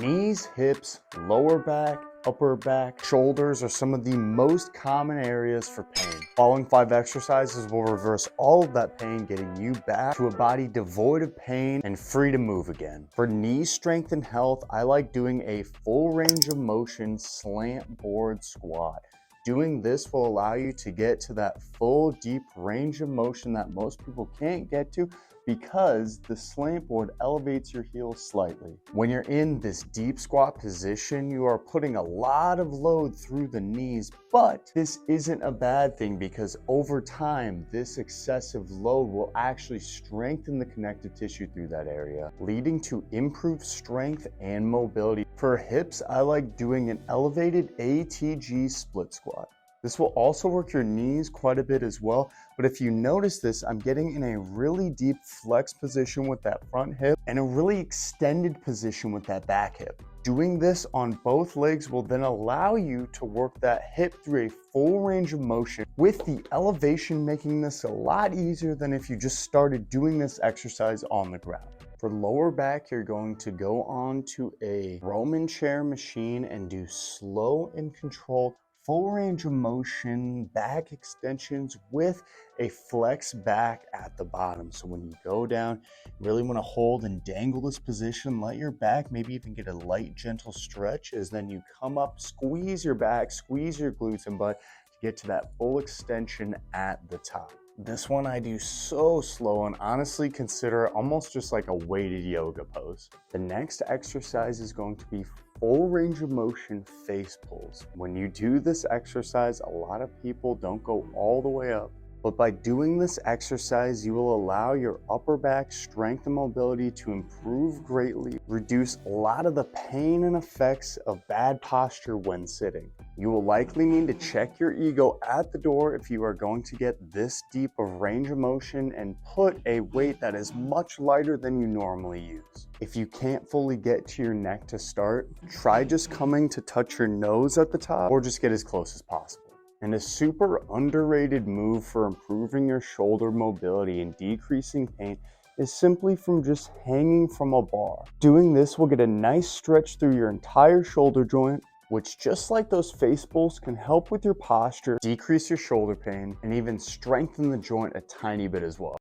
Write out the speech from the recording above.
Knees, hips, lower back, upper back, shoulders are some of the most common areas for pain. Following 5 exercises will reverse all of that pain, getting you back to a body devoid of pain and free to move again. For knee strength and health, I like doing a full range of motion slant board squat. Doing this will allow you to get to that full deep range of motion that most people can't get to because the slant board elevates your heels slightly. When you're in this deep squat position, you are putting a lot of load through the knees, but this isn't a bad thing because over time, this excessive load will actually strengthen the connective tissue through that area, leading to improved strength and mobility. For hips, I like doing an elevated ATG split squat. This will also work your knees quite a bit as well, but if you notice this, I'm getting in a really deep flex position with that front hip and a really extended position with that back hip. Doing this on both legs will then allow you to work that hip through a full range of motion, with the elevation making this a lot easier than if you just started doing this exercise on the ground. For lower back, you're going to go on to a Roman chair machine and do slow and controlled full range of motion back extensions with a flex back at the bottom. So when you go down, you really want to hold and dangle this position, let your back maybe even get a light gentle stretch as then you come up, squeeze your back, squeeze your glutes and butt to get to that full extension at the top. This one I do so slow and honestly consider almost just like a weighted yoga pose. The next exercise is going to be full range of motion face pulls. When you do this exercise, a lot of people don't go all the way up. But by doing this exercise, you will allow your upper back strength and mobility to improve greatly, reduce a lot of the pain and effects of bad posture when sitting. You will likely need to check your ego at the door if you are going to get this deep of range of motion and put a weight that is much lighter than you normally use. If you can't fully get to your neck to start, try just coming to touch your nose at the top or just get as close as possible. And a super underrated move for improving your shoulder mobility and decreasing pain is simply from just hanging from a bar. Doing this will get a nice stretch through your entire shoulder joint, which just like those face pulls can help with your posture, decrease your shoulder pain, and even strengthen the joint a tiny bit as well.